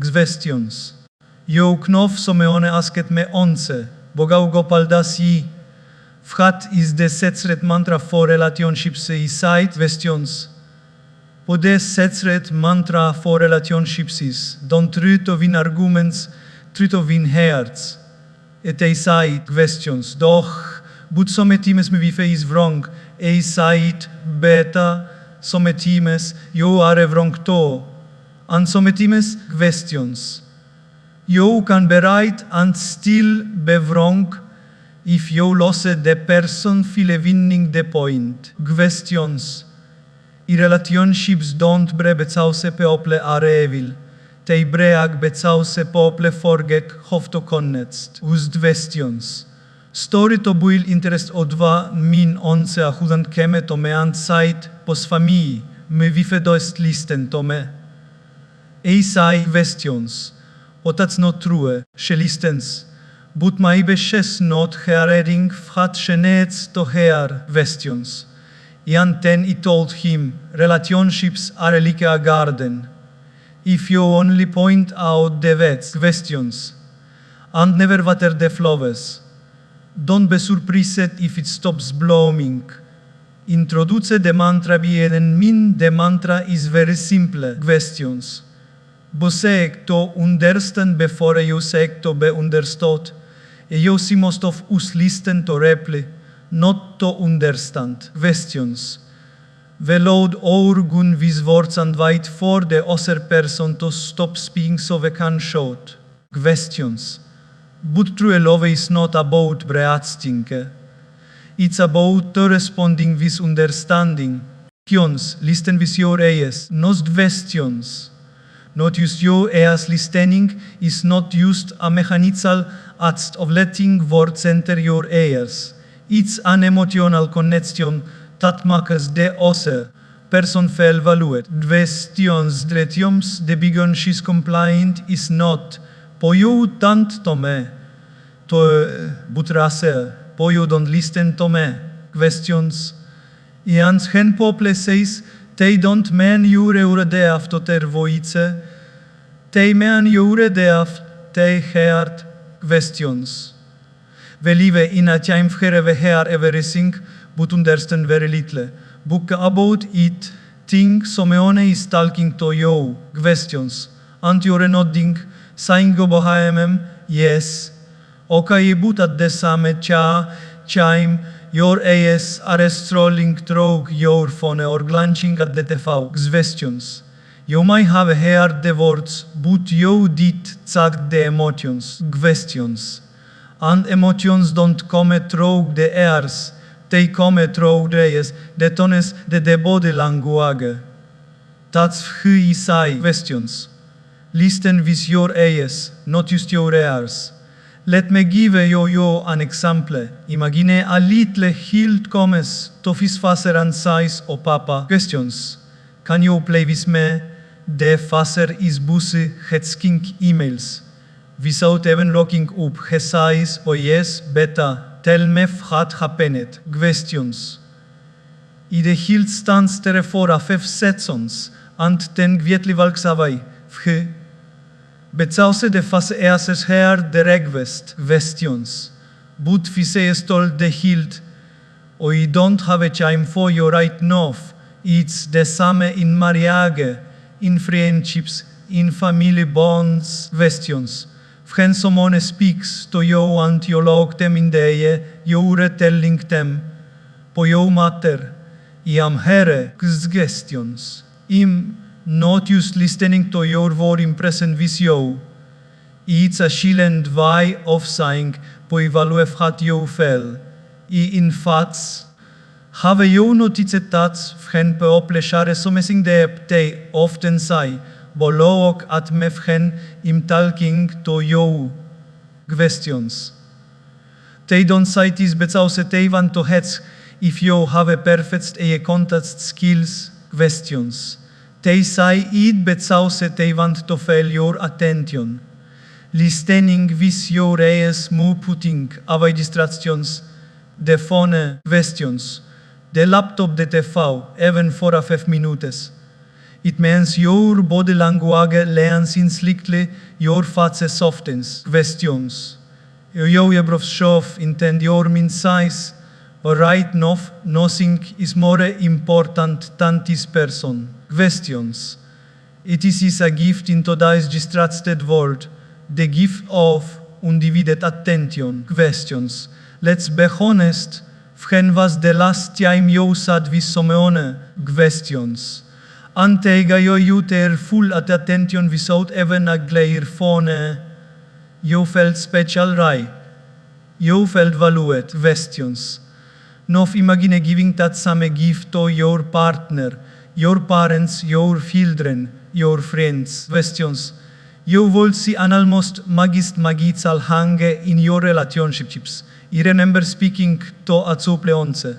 Questions. Eu knov someone asket me once, bo Gaur Gopal Das Vhat is the setret mantra for relationships side questions. Po the setret mantra for relationships is don't treat of in arguments, treat of in hearts. Et side questions. Doch, but some times me vife is wrong. Side beta, some times you are wrong too. And some times questions. You can be right and still be wrong if you lose the person feel winning the point. Questions. I relationships don't bre because people are evil. Tei break because people forget how to connect. Uz questions. Story to buil interest o dva min once a hudan keme to me anside pos famii. Me vife doest listen to me. Sai questions. But that's not true, she listens. But my beshes not hearing vhat she needs to hear questions. And then I told him, relationships are like a garden. If you only point out the weeds, questions, and never water the flowers, don't be surprised if it stops blooming. Introduce the mantra and mean the mantra is very simple, questions. Bo seek to understand before you seek to be understood. You see most of us listen to reply, not to understand. Questions. We load our gun with words and wait for the other person to stop speaking so we can shout. Questions. But true love is not about reacting. It's about responding with understanding. Questions. Listen with your ears, not questions. Not use your ears listening is not used a mechanical act of letting words enter your ears. It's an emotional connection that makes the other person feel valued. Questions dretiums the bigon she's compliant is not po you tant to me to but rase po you don't listen to me. Questions. And hen pople says they don't mean jure deaf to ter voice. They mean jure deaf, they heard questions. We live in a time where we hear everything, but understand very little. Book about it, think someone is talking to you. Questions. And you're nodding, saying go behind yes. Okay, but at the same time, your eyes are strolling through your phone or glancing at the TV. Questions. You might have heard the words, but you did check the emotions. Questions. And emotions don't come through the ears, they come through the eyes, the tones, the body language. That's who I say. Questions. Listen with your eyes, not just your ears. Let me give you an example. Imagine a little hilt comes to his father and says, "Oh papa, questions. Can you play with me?" The father is busy checking emails. Without even looking up, he says, "Oh yes, beta, tell me what happened." Questions. The hilt stands there for a 5 seconds, and then quietly walks away. Because the face answers her the request. Questions. But Fise told the hilt, "I don't have a time for you right now. It's the same in marriage, in friendships, in family bonds." Questions. When someone speaks to you and you look them in the eye, you're telling them, "Po you matter, I am here." Questions. I'm not just listening to your word impression with you. It's a silent way of saying, "Po evaluate what you feel." In fact, have you noticed that when people share something they often say, "Bo look at me when I'm talking to you." Questions. They don't say this because they want to hate if you have a perfect eye contact skills. Questions. They say it because they want to feel your attention. Listening with your ears, putting away distractions, the phone. Questions. The laptop, the TV, even for a 5 minutes. It means your body language leans in slightly, your face softens. Questions. Yo Yebrov intend your min size, or right enough, nothing is more important than this person. Questions. It is a gift in today's distracted world, the gift of undivided attention. Questions. Let's be honest, when was the last time you sat with someone? Questions. Antega you their full attention without even a glare phone. You felt special, right? You felt valued. Questions. Now imagine giving that same gift to your partner, your parents, your children, your friends. Questions. You will see an almost magical hang in your relationships. I remember speaking to a supleonce.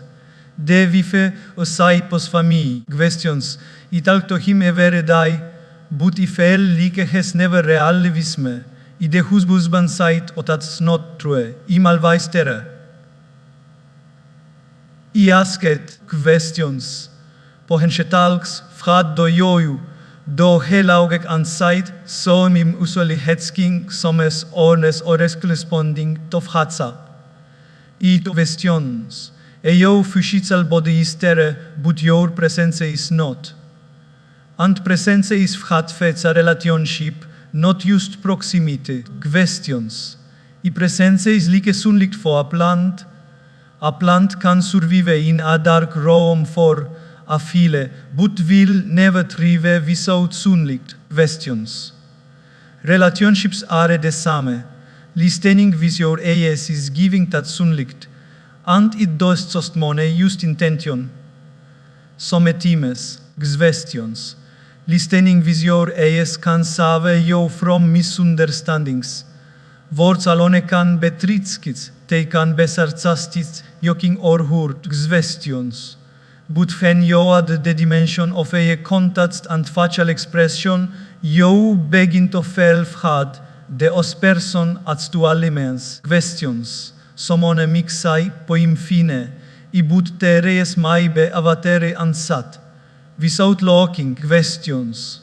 De vive osai pos famille. Questions. I talk to him every day, but I feel like he's never really with me. I de husband side, or that's not true. I malweiss terre. I asked questions. Pohenche talks, frat do joju, do helaugek an side, so mim usually hetzking, somes ornes ores corresponding to fratsa. I questions. Your physical body is there, but your presence is not. And presence is a relationship, not just proximity. Questions. I presence is like sunlight for a plant. A plant can survive in a dark room for a file, but will never thrive without sunlight. Questions. Relationships are the same. Listening with your eyes is giving that sunlight. And it does just money used intention. Some teams, questions. Listening with your eyes can save you from misunderstandings. Words alone can be tricked, they can be sarcastic, joking or hurt. Questions. But when you add the dimension of a context and facial expression, you begin to feel hard. The os person adds to elements. Questions. Someone mixai po infine, I but teres maibe avatere ansat. Without looking, questions.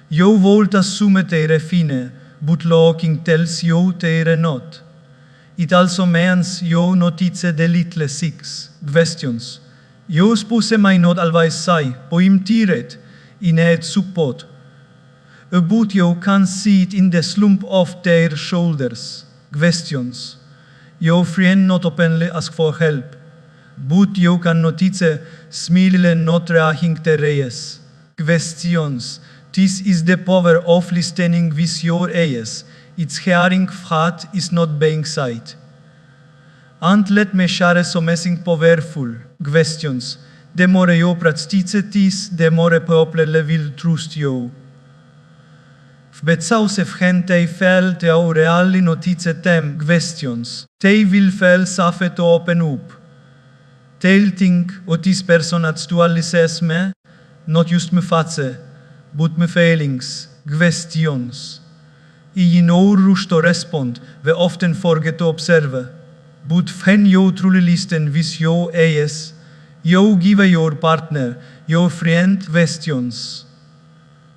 You volt assume tere fine, but looking tells you tere not. It also means you notice the little six. Questions. You spuse mai not always say, po im tiret, in et support. But you can see it in the slump of their shoulders. Questions. Your friend not openly ask for help, but you can notice smile not reaching the reyes. Questions. This is the power of listening with your ears. It's hearing what is not being said. And let me share something powerful. Questions. The more you practice this, the more people will trust you. Becau se gente fel te au reali notice tem questions. They will feel safe to open up. They'll think what this person actually says me, not just me face, but me feelings, questions. I no rush to respond, we often forget to observe. But when you truly listen with your ears, you give your partner, your friend questions.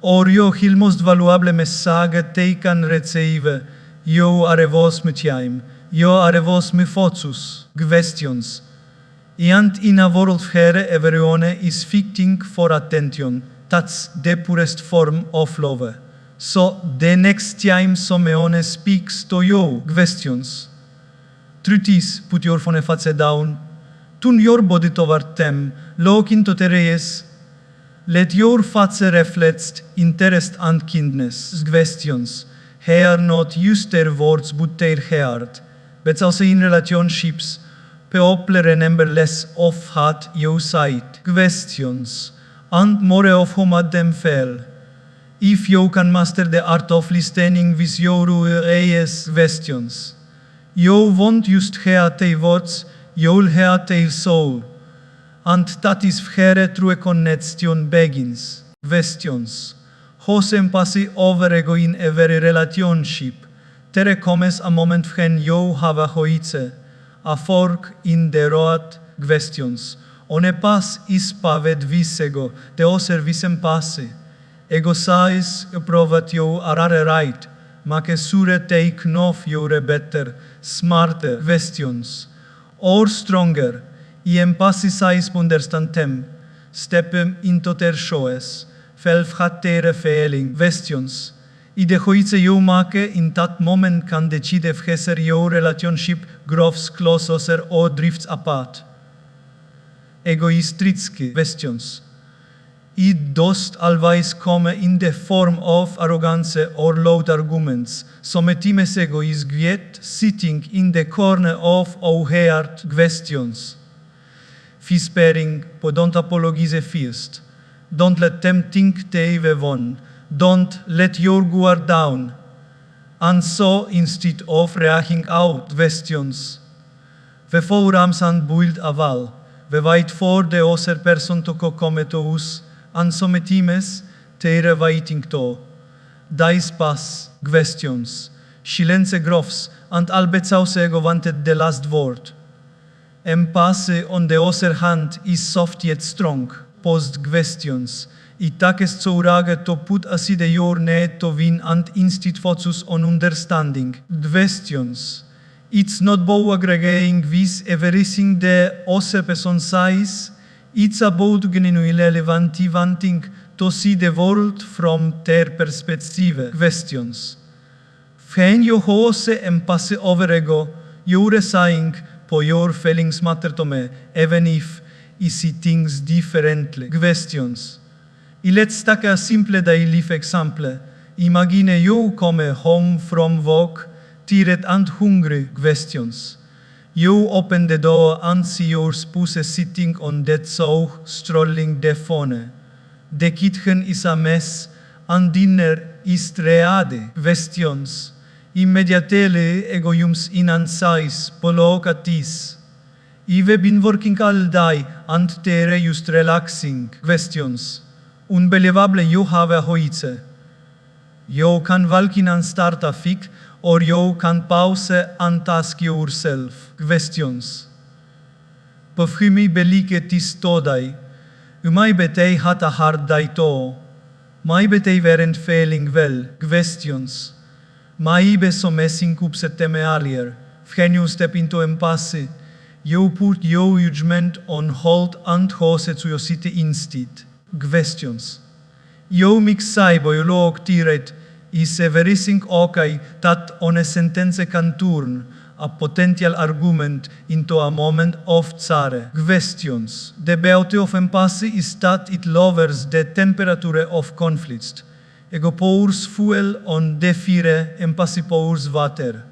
Or jo il most valuable message they can receive. Jo are vos me tiaim. Jo are vos me focus. Questions. And in a world where everyone is fighting for attention, that's the purest form of love. So the next time someone speaks to you, questions. Truth is, put your phone face down. Turn your body toward them. Look into their eyes. Let your face reflect interest and kindness. Questions. Here not use their words but their heart. But also in relationships, people remember less of what you said. Questions. And more of whom at them fell. If you can master the art of listening with your ears, questions. You won't just hear their words, you'll hear their soul. And that is where true connection begins. Questions. Hosem passi over ego in every relationship. There comes a moment when you have a hoice, a fork in the road. Questions. One pas is paved visego, the other visem passi. Ego sais provat jou arare right, ma che sure take nof jure better, smarter questions, or stronger, I empassi sais understantem, stepem into ter shoes, felfhattere feeling questions. I de hoice jou make in dat moment kan decide vgeser jou relationship grofs closer or drifts apart. Egoistritske questions. I dost always come in the form of arrogance or loud arguments, sometimes ego is gviet sitting in the corner of our heart questions. Fispering, but don't apologize first. Don't let them think they have won. Don't let your guard down. And so, instead of reacting out questions, we forams and build a wall. We wait for the other person to come to us, and sometimes they're waiting to. Dice pass questions. Silence grofs, and albetsause ego wanted the last word. Empathy on the other hand is soft yet strong. Post questions. I tak jest co urage to put aside your need to win and instead focus on understanding. Questions. It's not about aggregating with everything the other person says. It's about genuinely wanting to see the world from their perspective. Questions. When you host empathy over ego, you're saying, "Po your feelings matter to me, even if I see things differently." Questions. Let's take a simple daily example. Imagine you come home from work, tired and hungry. Questions. You open the door and see your spouse sitting on that sofa, strolling the phone. The kitchen is a mess, and dinner is ready. Questions. Immediately ego jums in and says, "Look at this. I've been working all day and they're just relaxing." Questions. Unbelievable you have a hoice. You can walk in and start a fic, or you can pause and ask yourself. Questions. Povhimi belike tis todai. Maybe they had a hard day too. Maybe they weren't feeling well. Questions. Maybe so messing up septeme earlier. When you step into empathy, you put your judgment on hold and hose to your city instead. Questions. You mix saibo you look tirate is everything okay that on a sentence can turn a potential argument into a moment of tsare. Questions. The beauty of empathy is that it lowers the temperature of conflicts. Ego pours fuel on the fire, empathy pours water.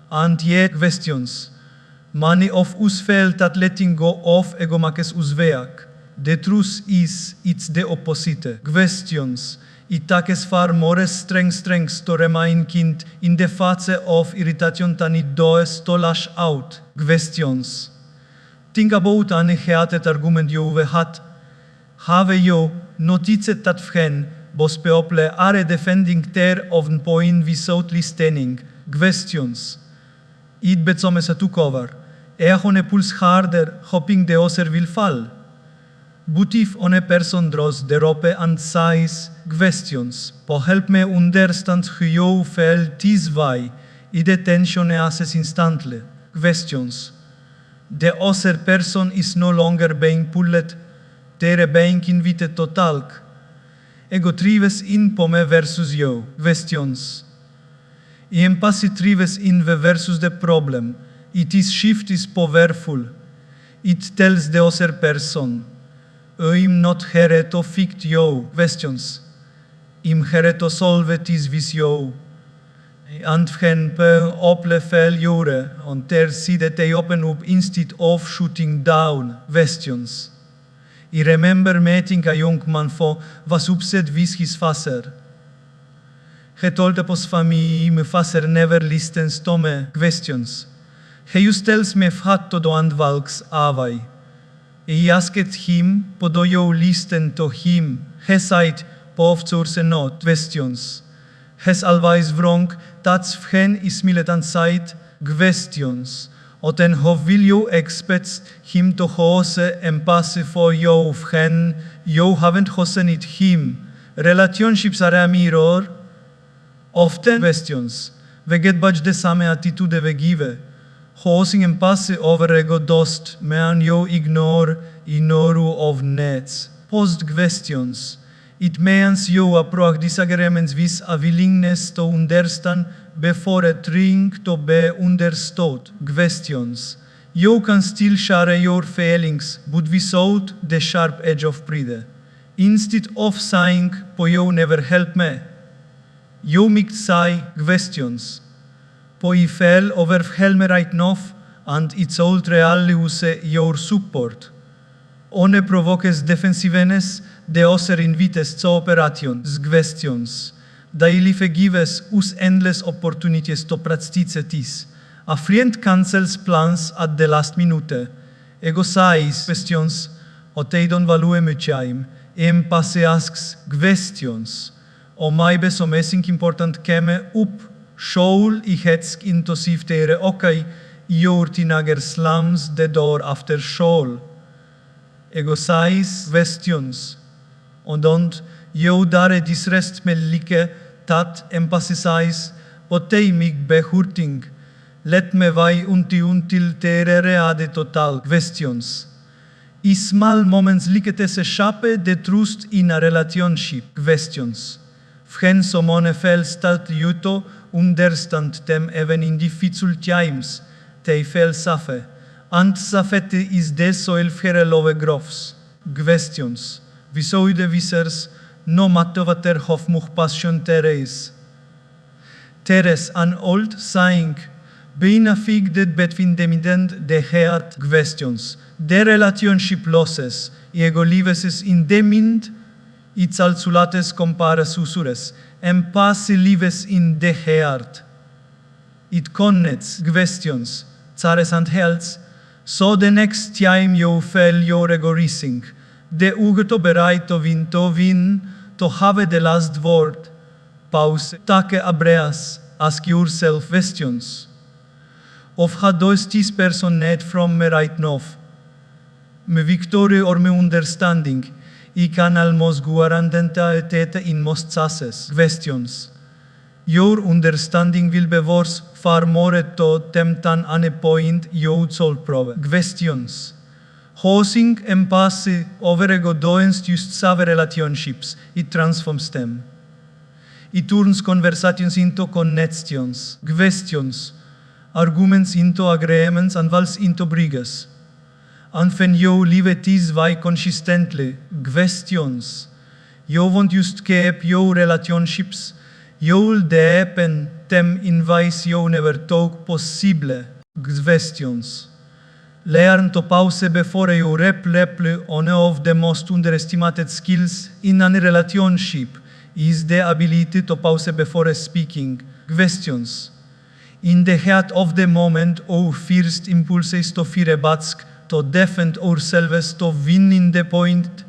And yet, questions. Many of us feel that letting go of ego makes us weak. The truth is, it's the opposite. Questions. It takes far more strength to remain kind in the face of irritation than it does to lash out. Questions. Think about any heated argument you've had. Have you noticed that when both people are defending their own point without listening? Questions. It becomes a two-cover. On a pulse harder, hoping the other will fall. But if on a person draws the rope and says, "Questions, po help me understand how you feel this way," the tension passes instantly. Questions. The other person is no longer being pulled, they're being invited to talk. Ego thrives in pome versus you. Questions. Empathy thrives in the versus the problem. Its shift is powerful. It tells the other person, "I'm not here to fix you." Questions. I'm here to solve this with you. And when people failure on their side, they open up instead of shooting down. Questions. I remember meeting a young man who was upset with his father. He told us me, "My father never listens to me." Questions. He just tells me what to do and walks away. I asked him, "Do you listen to him?" He said, "Powtórzę not." Questions. He's always wrong, that's when is militant side. Questions. Then how will you expect him to have empathy for you when you haven't chosen it him? Relationships are mirror often questions. We get back de same attitude we give. Hosing and pass over ego dost, mean you ignore of nets. Post questions. It means you approach disagreements with a willingness to understand before trying to be understood. Questions. You can still share your feelings, but without the sharp edge of pride. Instead of saying, "Po you never help me," you might say questions. Po I feel overwhelmed right now, and it's all really use your support. One provokes defensiveness, the other invites cooperation. Questions. Daily gives us endless opportunities to practice this. A friend cancels plans at the last minute. Ego says questions, or they don't value my time. Empathy asks questions. O maybe something important came up. Shoal I hetsk into siftere, okay, your teenager slams the door after shoal. Ego says questions. Och don't you dare disrest me like that emphasize, but they make be hurting. Let me vai until terere ade total questions. I small moments like te se shape the trust in a relationship questions. When someone feels that you to understand them even in difficult times, they feel safe. And safety is the soil for love grows. Questions. Without the wissers, no matter what their hoffmuch passion there is. There is an old saying, being affected between them and the heart questions. The relationship losses, ego lives in the mind, it's alzulates compara susures, and pass lives in the heart. It connects questions, tsares and health, so the next time you feel your ego rising, the ugeto bereid to win, to have the last word. Pause, take a breath, ask yourself questions. Of how does this person need from me right now? My victory or my understanding, I can almost guarantee in most cases. Questions. Your understanding will be worth far more to them than any point you solve prove. Questions. Hosing empathy over ego doens just save relationships, it transforms them. It turns conversations into connections. Questions. Arguments into agreements and vals into bridges. And when you live it this way consistently, questions, you won't just keep your relationships, you'll deepen them in ways you never thought possible. Questions. Learn to pause before you reply. One of the most underestimated skills in any relationship is the ability to pause before speaking. Questions. In the heat of the moment, our first impulse is to fear a batsk, to defend ourselves, to win in the point.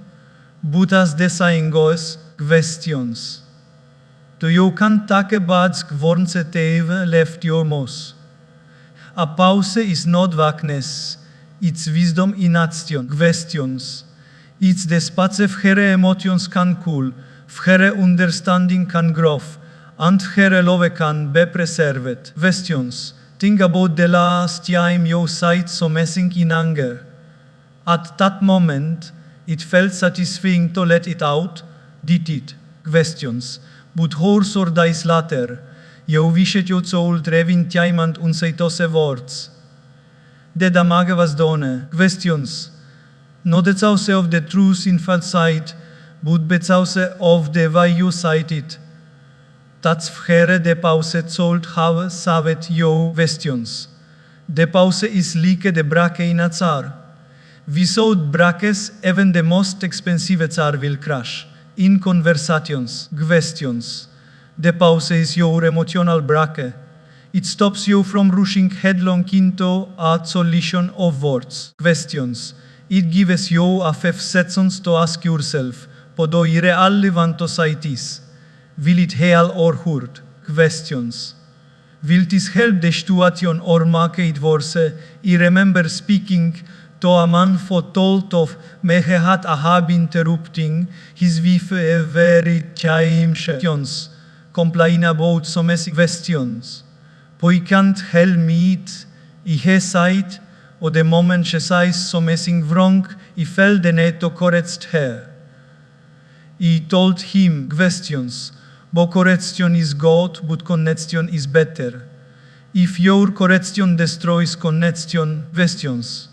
But as the saying goes, questions. Do you can take a batsk once they've left your mouth? A pause is not vagueness, it's wisdom in action. Questions. It's the space where emotions can cool, where understanding can grow, and where love can be preserved. Questions. Think about the last time you said something in anger. At that moment, it felt satisfying to let it out, did it? Questions. But horse or days later, you wished you told revin time and unsaitose words. The damage was done. Questions. Not the cause of the truth in false sight, but the cause of the way you cite it. That's where the pause told have saved your questions. The pause is like the brake in a car. Without brakes, even the most expensive car will crash. In conversations, questions. The pause is your emotional brake. It stops you from rushing headlong into a solution of words. Questions. It gives you a few seconds to ask yourself, do I really want to say this? Will it heal or hurt? Questions. Will this help the situation or make it worse? I remember speaking to a man for told of mehehat ahab interrupting his wife very questions, complain about some questions. Poi can't help me it, I hesitate, o the moment she says something wrong, I felt the need to correct her. I told him questions, but correction is good, but connection is better. If your correction destroys connection, questions.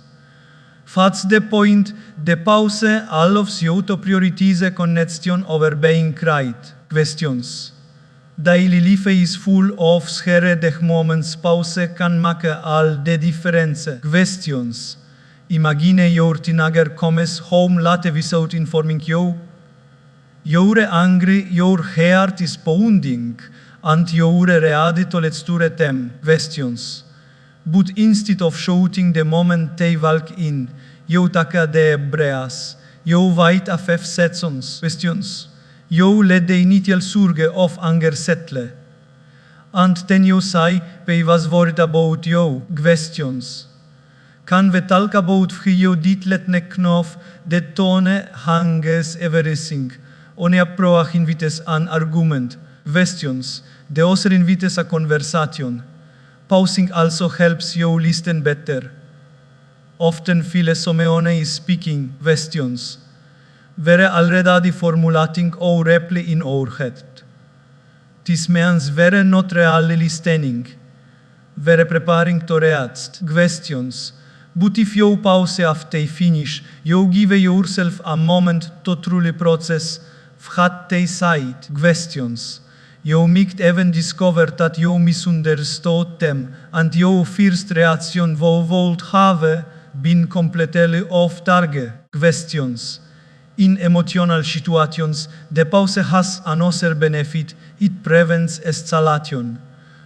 That's the point, the pause allows you to prioritize connection over being right, questions. Daily life is full of schere moments, pause can make all the difference, questions. Imagine your teenager comes home late without informing you. You're angry, your heart is pounding, and you're ready to let's do them, questions. But instead of shouting the moment they walk in, you take the breath, you wait a 5 seconds, questions. You let the initial surge of anger settle. And then you say, I was worried about you, questions. Can we talk about how you did let the knopf, the tone hangs everything. On a proach invites an argument, questions. The other invites a conversation. Pausing also helps you listen better. Often feel someone is speaking, questions. We're already formulating our reply in our head. This means we're not really listening. We're preparing to react, questions. But if you pause after you finish, you give yourself a moment to truly process what they said, questions. You might even discover that you misunderstood them, and your first reaction would have been completely off target, questions. In emotional situations, the pause has another benefit, it prevents escalation.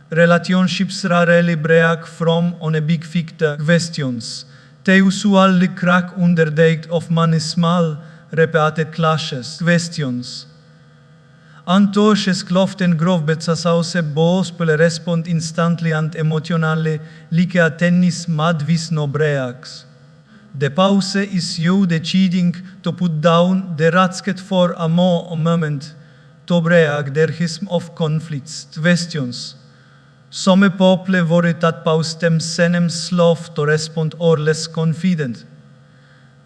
Relationships rarely break from on a big picture, questions. They usually crack under the weight of many small, repeated clashes, questions. Antoches kloften grovbetsa sause both will respond instantly and emotionally like a tennis mad with no breaks. The pause is you deciding to put down the racket for a moment to break the rhythm of conflicts, questions. Some people worry that pause them seem slow to respond or less confident.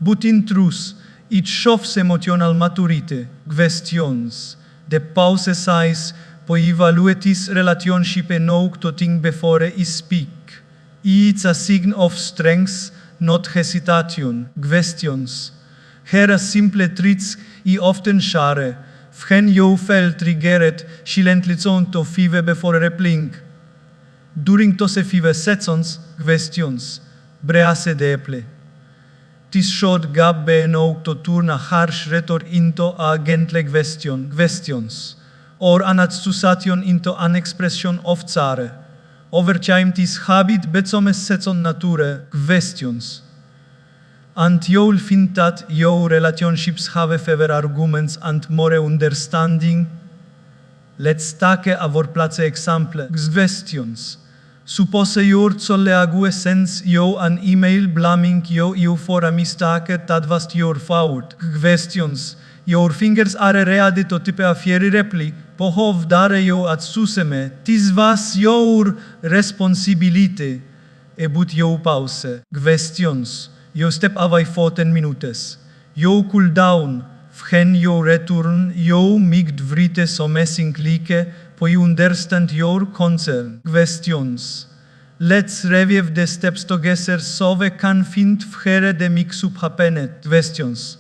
But in truth, it shows emotional maturity, questions. The pause says, po evaluate this relationship and know to think before I speak. It's a sign of strength, not hesitation, questions. Here are simple traits I often share. When you feel triggered, silently on to 5 before replying. During those 5 seconds, questions. Breathe deeply. This short gap be enough to turn a harsh rhetoric into a gentle question, questions. Or an accusation into an expression of care. Over time, this habit becomes second nature, questions. And you'll find that your relationships have fewer arguments and more understanding. Let's take our place example, questions. Suppose you're solely sends you an email blaming you for a mistake that was your fault, questions. Your fingers are ready to type a fiery reply, pohov dare you at suseme, this was your responsibility. But you pause, questions. You step away for 10 minutes. You cool down. When you return, you make vrite something like, for you understand your concern, questions. Let's review the steps together so we can find where the mix-up happened, questions.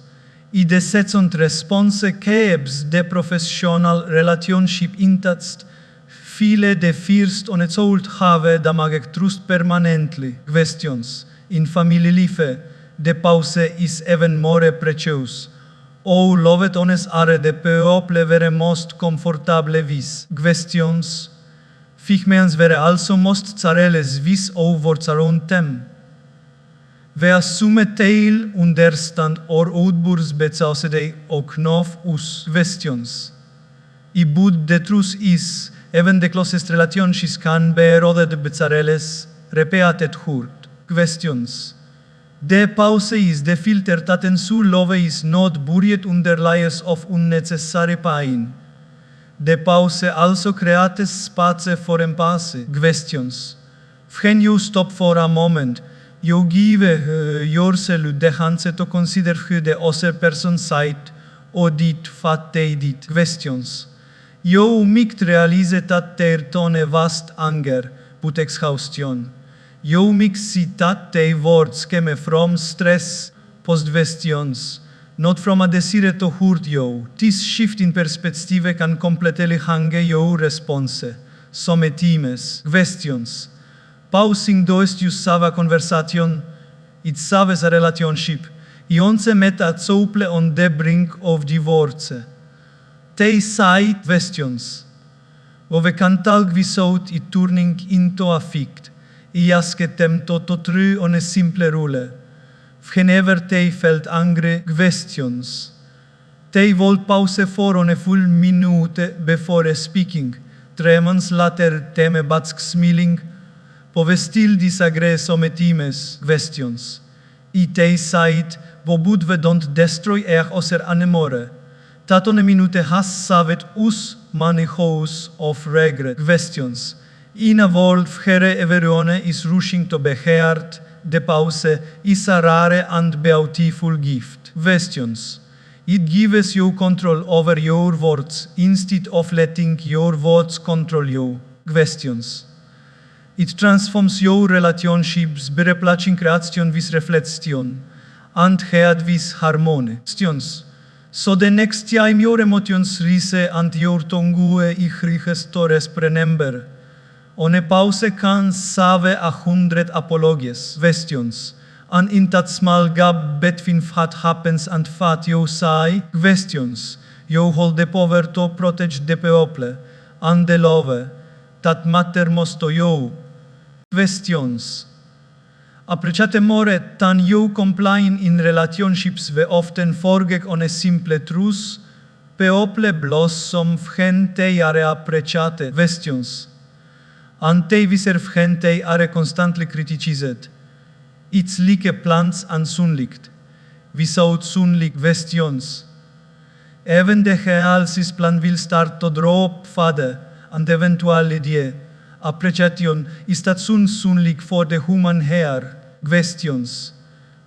I the second response keeps the professional relationship intact. Feel the first on its old have damaged trust permanently, questions. In family life, the pause is even more precious. All loved ones are the people were most comfortable with, questions. Figmens were also most careless with our words around them. We assume they'll understand or outbursts because they acknowledge us, questions. But the truth is, even the closest relationships can be eroded by careless, repeated hurt, questions. The pause is the filter that ensure love is not buried under layers of unnecessary pain. The pause also creates space for empathy, questions. When you stop for a moment, you give yourself the chance to consider who the other person said or did what they did, questions. You might realize that their tone was anger, but exhaustion. You might see that their words came from stress, post-questions, not from a desire to hurt you. This shift in perspective can completely change your response. Sometimes, questions. Pausing does you save a conversation, it saves a relationship. Y on se met at souple on the brink of divorce. They cite questions. We can talk without it turning into a fight. I ask them to try on a simple rule. Whenever they felt angry, questions. They will pause for on a full minute before speaking. 3 months later, they may back smiling. We still disagree sometimes, questions. They cite, but we don't destroy other anymore. That on a minute has saved us many hours of regret, questions. In a world where everyone is rushing to be heard, the pause is a rare and beautiful gift. Questions. It gives you control over your words instead of letting your words control you. Questions. It transforms your relationships by replacing creation with reflection and head with harmony. Questions. So the next time your emotions rise and your tongue is to remember. On a pause can save 100 apologies, questions, and in that small gap between what happens and what you say, questions, you hold the power to protect the people and the love that matter most to you. Questions. Appreciate more than you complying in relationships we often forget on a simple truth, people blossom when they are appreciated. Questions. And they deserve when they are constantly criticized. It's like plants and sunlight. Without sunlight, questions. Even the healthiest plant will start to drop further and eventually die. Appreciation is that sunlight for the human hair. Questions.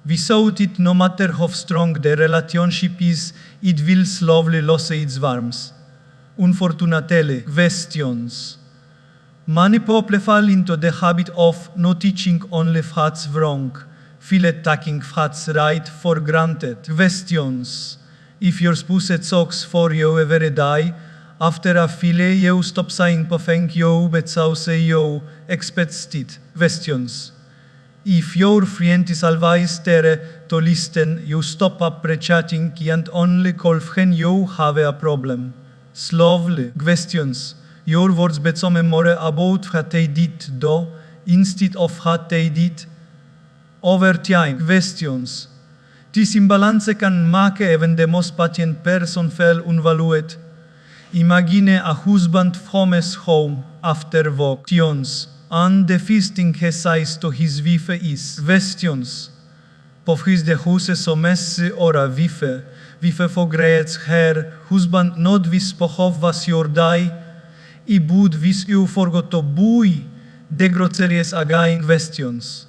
Without it, no matter how strong the relationship is, it will slowly lose its warmth. Unfortunately, questions. Many people fall into the habit of not teaching only what's wrong, feel taking what's right for granted. Questions. If your spouse talks for you every day, after a while you stop saying thank you, but so say you expect it. Questions. If your friend is always there to listen, you stop appreciating and only call when you have a problem. Slowly. Questions. Your words become more about what they did do, instead of what they did over time. Questions. This imbalance can make even the most patient person feel unvalued. Imagine a husband comes home after work. Questions. And the first thing he says to his wife is, questions. Povs the house so messy or a wife forgets her husband not vispochov was your day, I bud vis you forgot to buy the groceries again. Questions.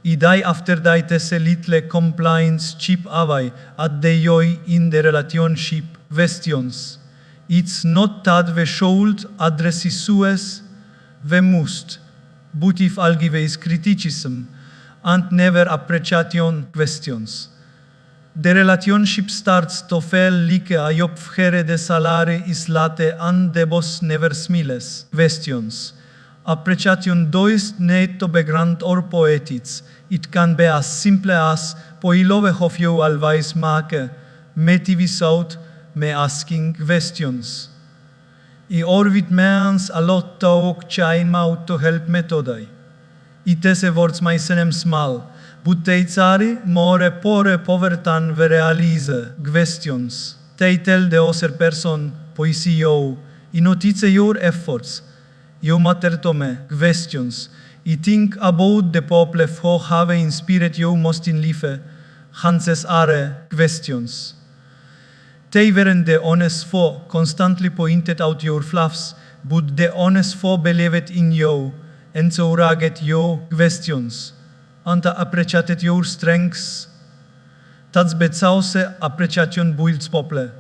I day after day tes a little compliance chip away at the joy in the relationship. Questions. It's not that we should address issues, we must. But if always criticism and never appreciation. Questions. The relationship starts to feel like a job where the salary is late and the boss never smiles. Questions. Appreciation does need to be grand or poetic. It can be as simple as I love how you always make, maybe without me asking questions. I orbit means a lot to walk time out to help me today. It is a words my senem small. But they are more poor than we realize. Questions. They tell the other person, poesi you, I notice your efforts. eu matter to me, questions. I think about the people who have inspired you most in life, Hanses are questions. They weren't the honest foe, constantly pointed out your flaws, but the honest foe believed in you, and so ragged your questions, and appreciated your strengths. That's bezause appreciation builds people.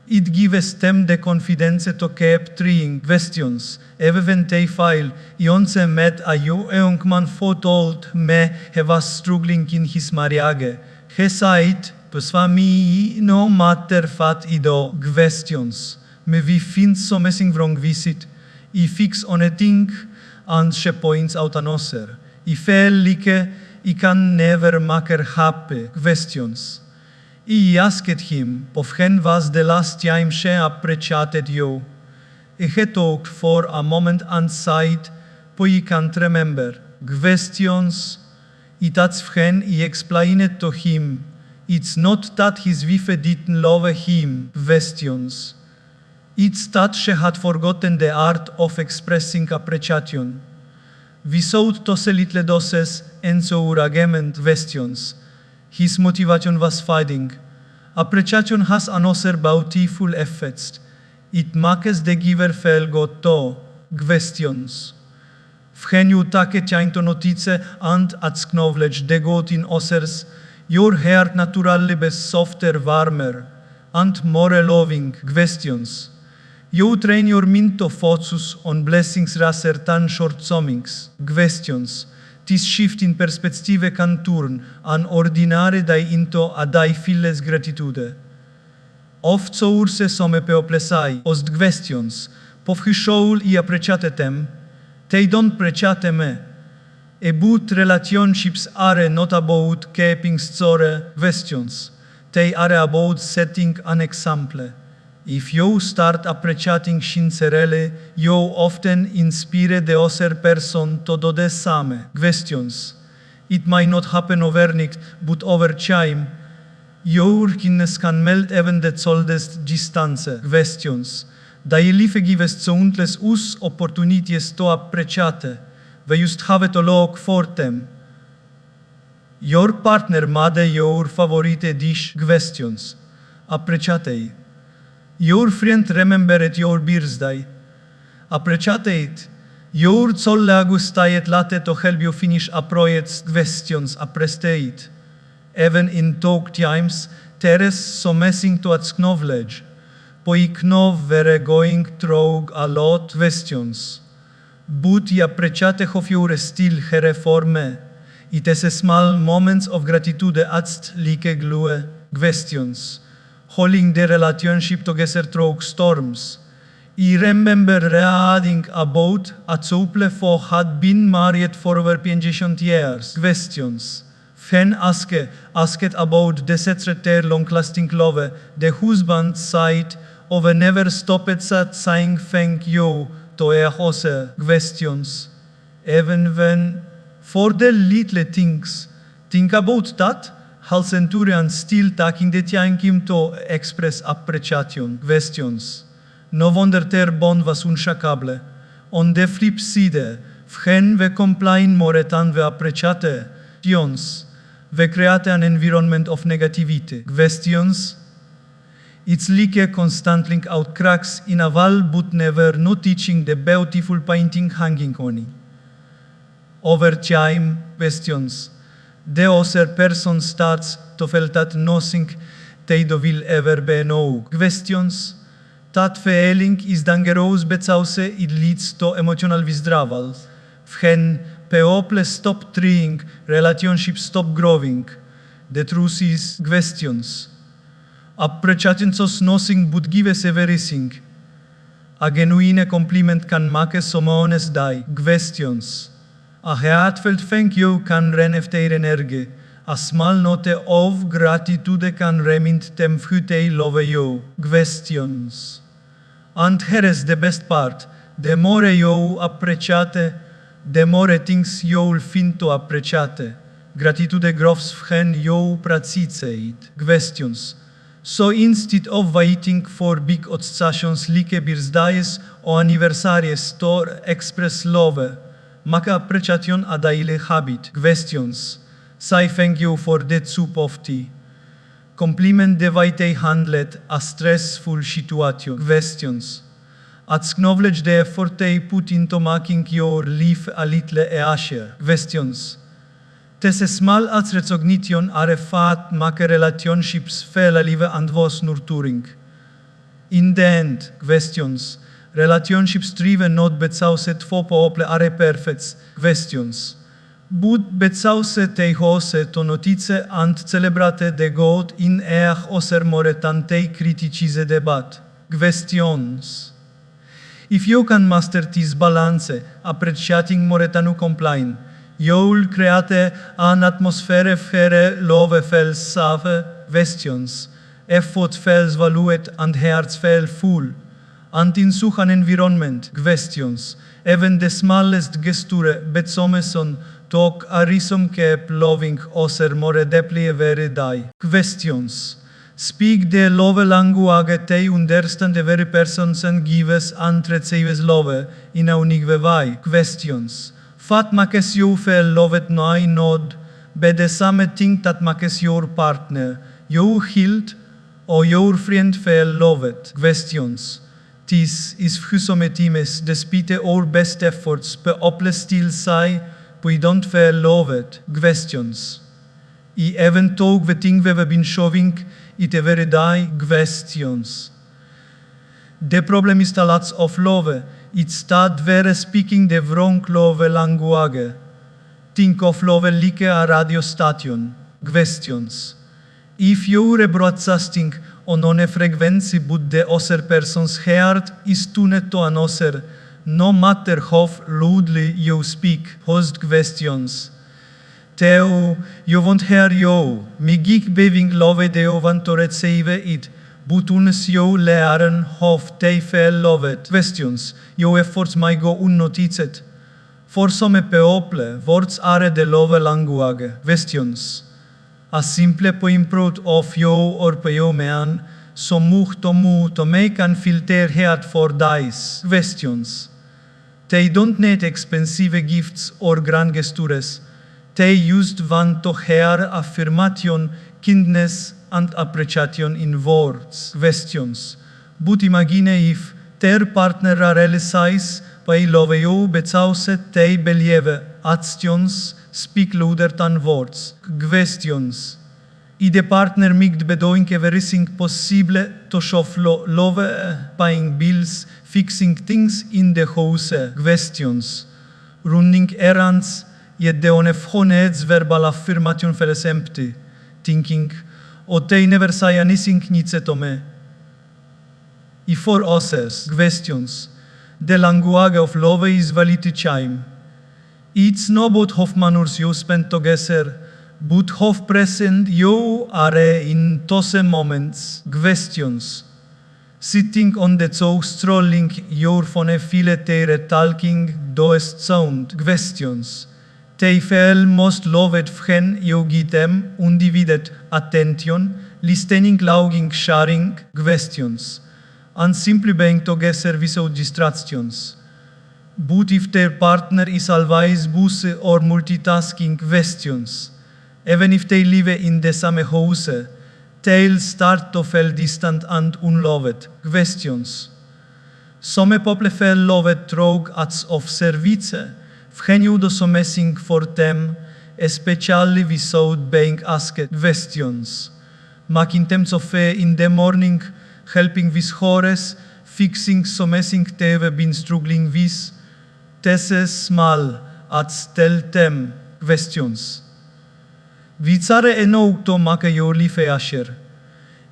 It gives them the confidence to keep trying questions, even when they fail. I once met a young man who told me he was struggling in his marriage. He said, "Poswami, no matter what I do, questions. Me we find something wrong with it. I fix on a thing, and she points out another. I feel like I can never make her happy. Questions." I asked him, of when was the last time she appreciated you? He talked for a moment and sighed, I can't remember. Questions. That's when I explained to him, it's not that his wife didn't love him. Questions. It's that she had forgotten the art of expressing appreciation. Without those little doses and so argument questions, his motivation was fading. Appreciation has another beautiful effect. It makes the giver feel good too. Questions. When you take time to notice and acknowledge the good in others, your heart naturally becomes softer, warmer, and more loving. Questions. You train your mind to focus on blessings rather than shortcomings. Questions. This shift in perspective can turn an ordinary day into a day filled with gratitude. Oft co urse some people say, os questions, povhyšoul I appreciate them, they don't appreciate me. About relationships are not about keeping score questions, they are about setting an example. If you start appreciating sincerely, you often inspire the other person to do the same. Questions. It might not happen overnight, but over time, your kindness can melt even the coldest distance. Questions. Dai life gives countless us opportunities to appreciate. We just have to look for them. Your partner made your favorite dish. Questions. Appreciate. Your friend remembered your birthday. Appreciate it. Your colleague stayed late to help you finish a project. Questions. Appreciate. Even in tough times, there is something to acknowledge. I know we're going through a lot. Questions. But I appreciate how you still here for me. It is small moments of gratitude that like glue. Questions. Holding the relationship together through storms. I remember reading about a couple who had been married for over 50 years. Questions. When asked about the secret their long-lasting love, the husband said, "I've never stopped saying thank you to a other." Questions. Even when, for the little things, think about that. Hal centurion still taking the time to express appreciation. Questions. No wonder their bond was unshakable. On the flip side, when we complain more than we appreciate, we create an environment of negativity. Questions. It's like a constantly out cracks in a wall but never noticing the beautiful painting hanging on it. Over time, questions. The other person starts to feel that nothing they will ever be know. Questions. That feeling is dangerous because it leads to emotional withdrawal. When people stop trying, relationships stop growing. The truth is questions. Appreciating us nothing but gives everything. A genuine compliment can make someone's day. Questions. A heartfelt thank you can renewate energy. A small note of gratitude can remind them who they love you. Questions. And here is the best part. The more you appreciate, the more things you'll find to appreciate. Gratitude grows when you practice it. Questions. So instead of waiting for big occasions like birthdays or anniversaries to express love, make appreciation a daily habit. Questions. Say thank you for the soup of tea. Compliment the way they handled a stressful situation. Questions. Acknowledge the effort they put into making your life a little easier. Questions. This small recognition are fat make relationships feel alive and was nurturing. In the end, questions. Relationships thrive not because två people are perfect. Questions. But because they host to notice and celebrate the good in oser more than they criticize debat. Questions. If you can master this balance, appreciating more than you complain, you'll create an atmosphere where love feels safe. Questions. Effort feels valued and hearts feel full. And in such an environment, questions. Even the smallest gesture betsomeson talk a reason keep loving oser more deeply every day. Questions. Speak the love language they understand the very persons and gives and receives love in a unique way. Questions. What makes you feel loved now not be the same thing that makes your partner, your healed, or your friend feel loved. Questions. This is fusometime despite our best efforts, but people still say we don't feel loved. Questions. I even though the thing we've been showing it every day. Questions. The problem is the lots of love. It's that we're speaking the wrong love language. Think of love like a radio station. Questions. If you're broadcasting on a frequency but the other person's heart is tuned to another, no matter how loudly you speak, host questions. Teo, you won't hear you. Me geek beving love deo want to receive it. But uns you learn how they feel loved. Questions. Your efforts might go unnoticed. For some people, words are the love language. Questions. A simple point of you or you man, so much to make and filter heart for dice. Questions. They don't need expensive gifts or grand gestures. They used want to hear affirmation, kindness, and appreciation in words. Questions. But imagine if their partner realizes they love you because they believe actions speak louder than words. Questions. Is the partner might be doing everything possible to show love, paying bills, fixing things in the house? Questions. Running errands, yet the onefhoneds verbal affirmation feels empty. Thinking, oh, they never say anything nice to me. I for others, questions. The language of love is valid chime. It's not about how manners you spend together, but how present you are in those moments. Questions. Sitting on the couch, strolling your phone, feel they talking, doest sound. Questions. They feel most loved when you give them undivided attention, listening, laughing, sharing. Questions. And simply being together without distractions. But if their partner is always busy or multitasking, questions. Even if they live in the same house, they'll start to feel distant and unloved. Questions. Some people feel loved through acts of service, when you do something for them, especially without being asked. Questions. Making them coffee in the morning, helping with chores, fixing something they've been struggling with. This small acts tell them. Questions. Vicare enough to make your life easier.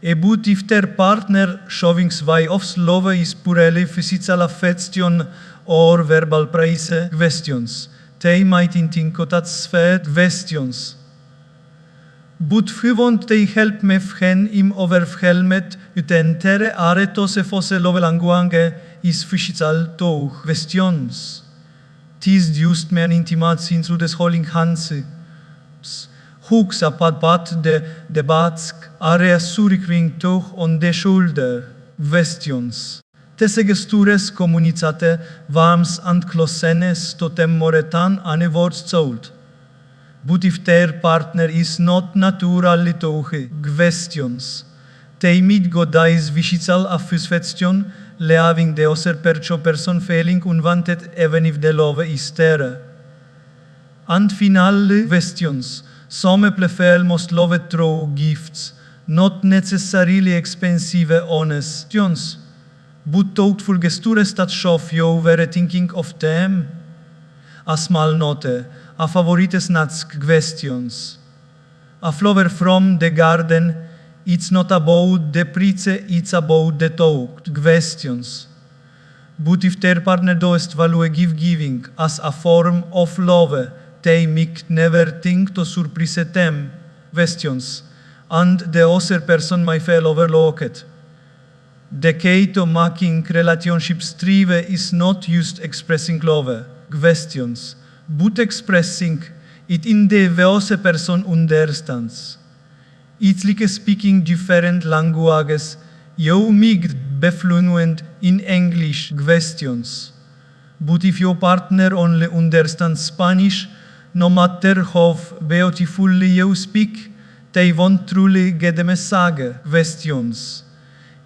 But if their partner showing way of love is purely physical affection or verbal praise. Questions. They might think that's fair. Questions. But who won't they help me when im overwhelmed utentere aretose fosse love language is physical to. Questions. Tis just me an intimacy through des holding hands. Hooks pat de batsk, are surikring toch on de shoulder. Questions. Tese gestures communicate, warms and closenes totem moretan ane words zolt. But if their partner is not naturally touche. Questions. Tei mit godais vishical affusvetstion, leaving de oser percho person failing unwanted even if the love is there. And finale questions. Some prefer most loved through gifts, not necessarily expensive honest, but thoughtful gestures that show you were thinking of them. A small note, a favorites natsk questions. A flower from the garden, it's not about the price, it's about the talk, questions. But if their partner does value giving as a form of love, they might never think to surprise them, questions, and the other person might feel overlooked. The key to making relationships thrive is not just expressing love, questions, but expressing it in the way the person understands. It's like speaking different languages, you might be fluent in English, questions. But if your partner only understands Spanish, no matter how beautifully you speak, they won't truly get the message, questions.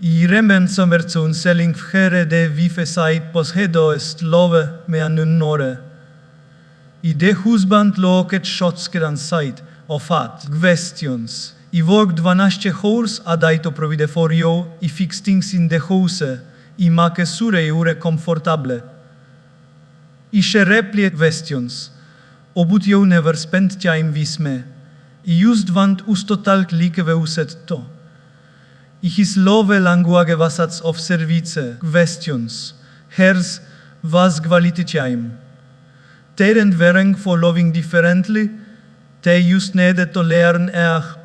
I remensommerzoen selling vgere de vive sait pos hedo est love me annore. I de husband loket shotskran sait of at, questions. I work 12 hours a dai to provide for you, I fix things in the house, I make sure ure comfortable. I share replie questions. Obut you never spend time with me. I just want us total like veuset to. I his love language wasats of service, questions. Hers was quality time. Terend wering for loving differently, they just needed to learn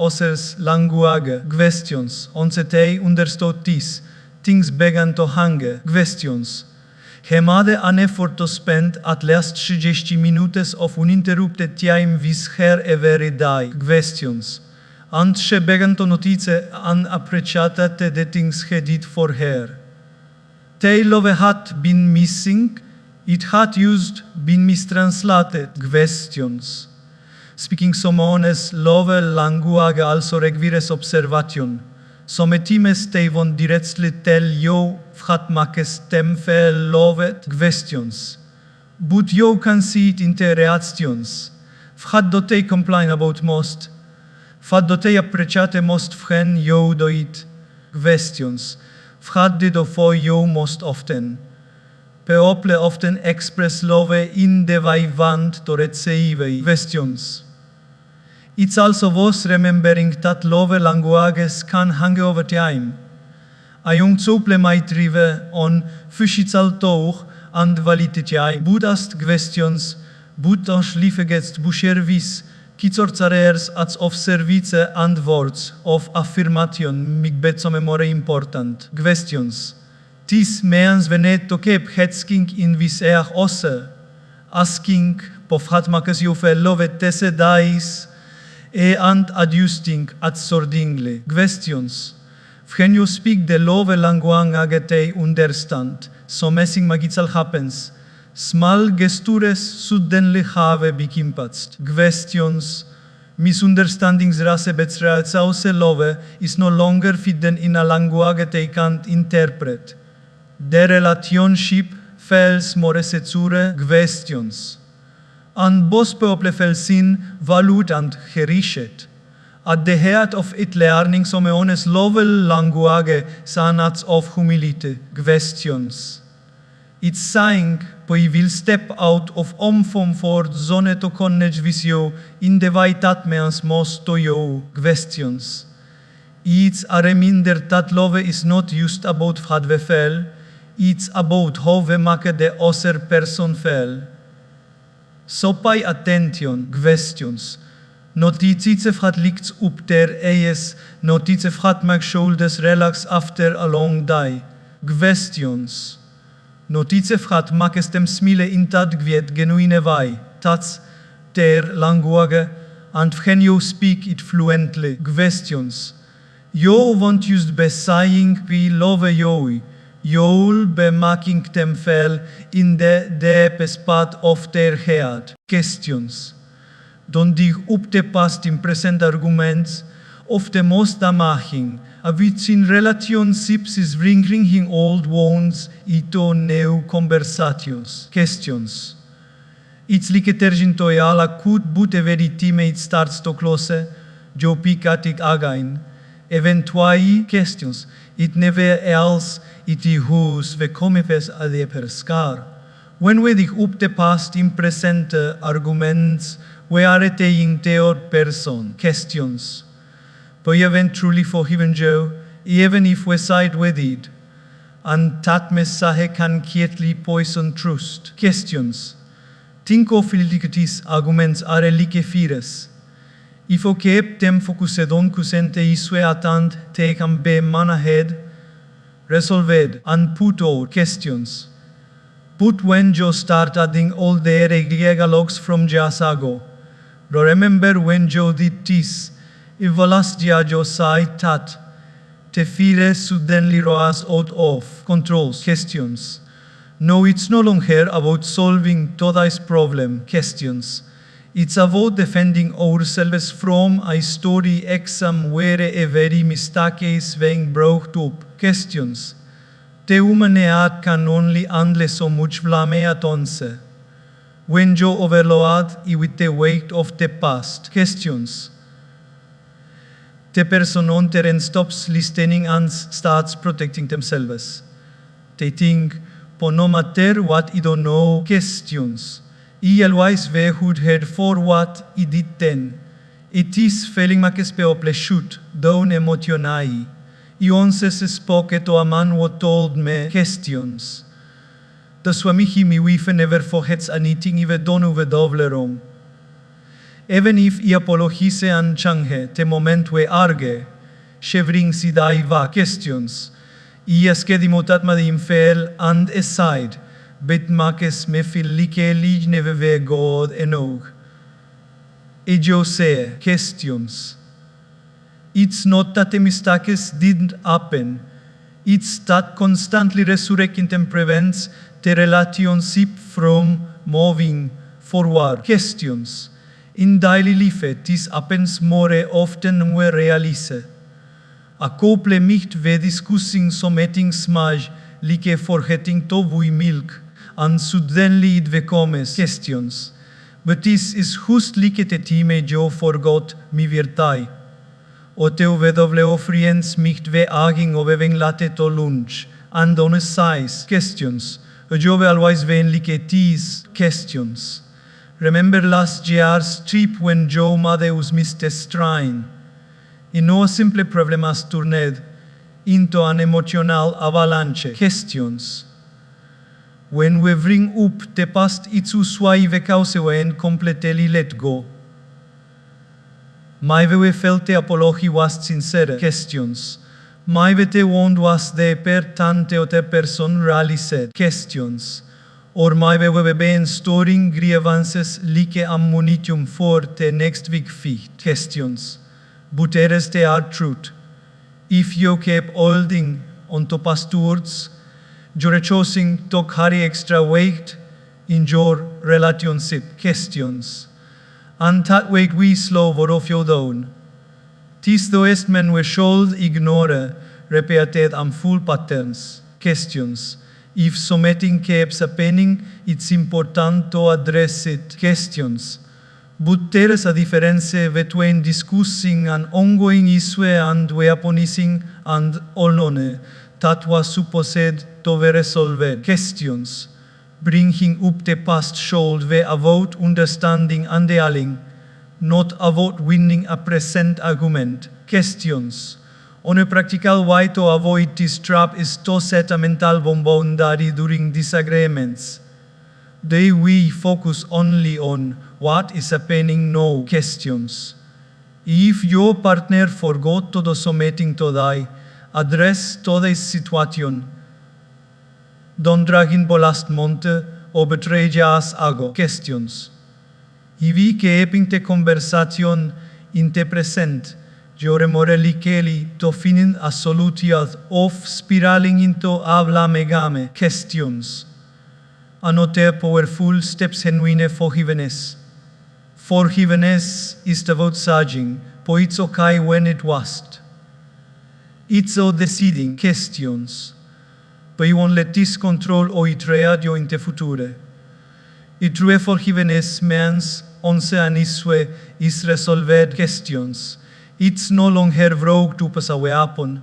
others language, questions. Once they understood this, things began to hang, questions. He made an effort to spend at least 30 minutes of uninterrupted time with her every day, questions. And she began to notice and appreciate the things he did for her. Their love had been missing, it had just been mistranslated, questions. Speaking someone's love language also requires observation. Some times they won't directly tell you what makes them feel loved, questions. But you can see it in their reactions. What do they complain about most? What do they appreciate most when you do it? Questions. What do they for you most often? People often express love in the way they want to receive, questions. It's also worth remembering that love languages can hang over time. A young couple might thrive on physical touch and validity, Buddhist questions, Buddha's life against bushervis, kitzorzareers as of service and words of affirmation make some more important. Questions. This means we need to keep headsking in this osse, asking, povhat makes you feel loved tese dies, and adjusting accordingly. Questions. When you speak the love language they understand, so messing magical happens. Small gestures suddenly have a big impact. Questions. Misunderstandings rase betrayelse love is no longer hidden in a language they can't interpret. The relationship fails more secure, questions. And both people feel seen, valued and cherished. At the heart of it learning some honest love language sanats of humility, questions. It's saying, we will step out of comfort zone to connect with you in the way that means most to you, questions. It's a reminder that love is not just about what we feel, it's about how we make the other person feel. So pay attention, questions. Notitie wat ligt op der ees, notitie wat my shoulders relax after a long day. Questions. Notitie wat makes them smile in dat gwiet genuine way. That's their language, and when you speak it fluently. Questions. You won't use be saying we love you. You'll be making them feel in the deepest part of their heart. Questions. Don't dig up the past in present arguments of the most damaging, which in relationships is bringing old wounds into new conversations. Questions. It's like terginto e ala could but a very teammate starts to close, jo picatic again. Eventually questions. It never else it who's the comifes a de pescar. When we dig up the past in present arguments, we are retaining third person. Questions. But you haven't truly forgiven Joe, even if we side with it. And that message can quietly poison trust. Questions. Think of these arguments are like fires. If you keep them focused on kusente isue attend, they can be managed, resolved, and put out. Questions. But when you start adding all the dialogues from years ago, remember when you did this, if last year you said that, the fear suddenly rose out of control. Questions. No, it's no longer about solving today's problem. Questions. It's about defending ourselves from a story exam where a very mistake is being brought up. Questions. The humanity can only handle so much blame at once. When you overload it with the weight of the past. Questions. The person on terrain stops listening and starts protecting themselves. They think, but no matter what I don't know. Questions. I always we would head for what I did then. It is feeling like a shoot down emotionai. I once spoke to a man who told me questions. The swamihi mi wife never forgets anything even done with double wrong. Even if I apologize and change the moment we argue, she brings it va questions. I asked him that my fail and aside, but makes me feel like I never be God enough. And you say questions. It's not that the mistakes didn't happen. It's that constantly resurrecting them prevents the relationship from moving forward. Questions. In daily life, this happens more often than we realize. A couple nicht we discussing something small, like forgetting to buy milk, and suddenly it becomes questions. But this is just like the time you forgot mi virtai. O te uw friends nicht we aging o weving latte to lunch, and on a size questions. You always when like these questions. Remember last year's trip when Joe Madeus missed a strain? In no simple problem has turned into an emotional avalanche. Questions. When we bring up the past, it's why we cause and completely let go. Maybe we felt the apology was sincere. Questions. Maybe the wound was the pertante of the person really said. Questions. Or maybe we have been storing grievances like ammunition for the next big fight. Questions. But here is the hard truth. If you keep holding on to past words, you're choosing to carry extra weight in your relationship. Questions. And that weight we slow of you down. This the West men we should ignore repeated and full patterns. Questions. If something keeps happening, it's important to address it. Questions. But there is a difference between discussing an ongoing issue and weaponizing and unknown that was supposed to be resolved. Questions. Bringing up the past should be about understanding and dealing, not about winning a present argument. Questions. On a practical way to avoid this trap is to set a mental boundary during disagreements. They we focus only on what is happening now. Questions. If your partner forgot to do something today, address today's situation. Don't drag in last month or betray years ago. Questions. I vi que epinte conversațion inte present, Gioremore likeli to finin assolutiad of spiraling into habla megame questions. Anote powerful steps genuine forgiveness. Forgiveness is about saging, po it's okay when it was't. It's o deciding questions. Po I won't let this control o itreadio inte future. I true forgiveness means onse aniswe is resolved questions. It's no longer broke to pass away upon.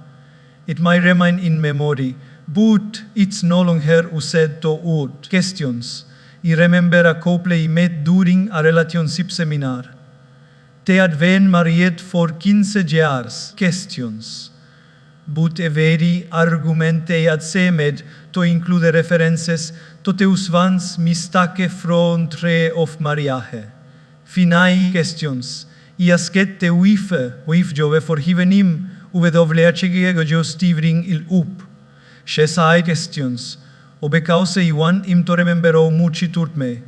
It might remain in memory, but it's no longer used to out questions. I remember a couple I met during a relationship seminar. They had been married for 15 years. Questions. But a very argument they had seemed to include references to teus vans mistake from tre of marriage. Finai questions. I asket te wif jove forgiven him, WHG jo stivring il up. Shesai questions. O because I want him to remember how much he taught me.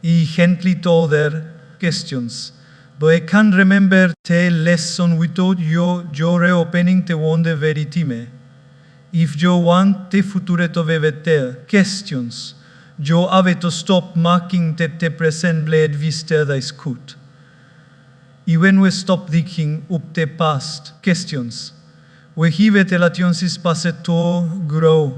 I gently told her questions. But I can't remember the lesson without yo reopening the wonder very time. If you want the future to be better, questions. You have to stop making the present blade vista that is good. Even we stop digging up the past, questions. We give the relations pass to grow.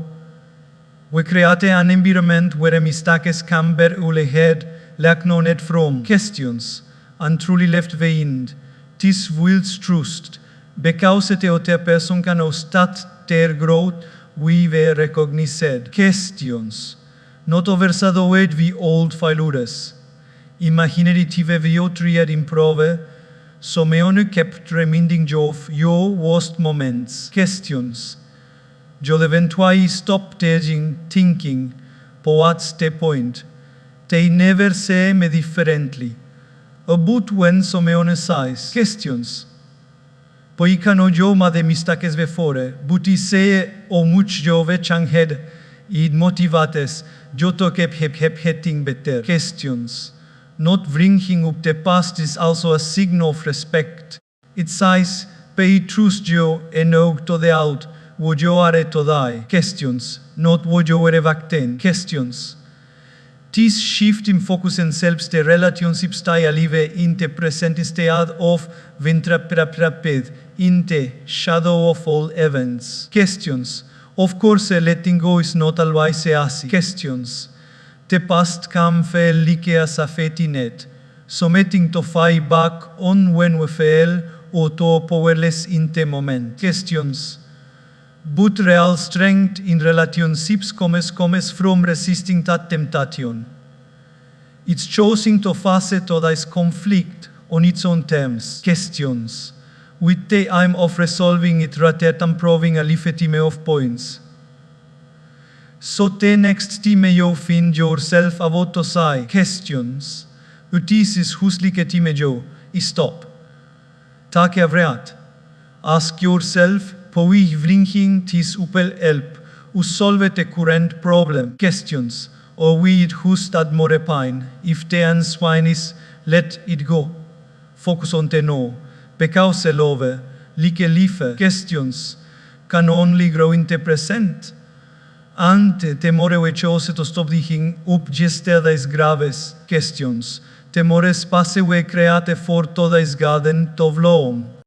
We create an environment where mistakes can be ulehed, acknowledged from questions, and truly left behind. This will trust, because the other person can start their growth we were recognized. Questions. Not overshadowed with old failures. Imaginative view tried improve, so meone kept reminding of your worst moments. Questions. Jo eventually stop thinking, but what's the point? They never say me differently. But when so meone says, questions. Poi cano jo ma de mistakes before, but I say o much jo ve changed, id motivates, jo to keep hitting better. Questions. Not bringing up the past is also a signal of respect. It says, pay trust you and know to the out, what you are to die. Questions, not what you were back then. Questions. This shift in focus and helps the relationship style live in the present instead of ventraped in the shadow of all events. Questions. Of course, letting go is not always easy. Questions. The past can feel like a safety net, submitting to fight back on when we fail or to powerless in the moment. Questions. But real strength in relationships comes from resisting that temptation. It's choosing to face today's conflict on its own terms. Questions. With the aim of resolving it rather than proving a lifetime of points. So the next time you find yourself about to say questions, this is huslik time you stop. Take a breath. Ask yourself, how we bringing this upel help to solve the current problem? Questions. Or we it just add more pain? If the answer is let it go. Focus on the no. Because the love, like life, questions can only grow in the present. And the more we chose to stop digging up yesterday's graves questions, the more space we create for today's garden to bloom.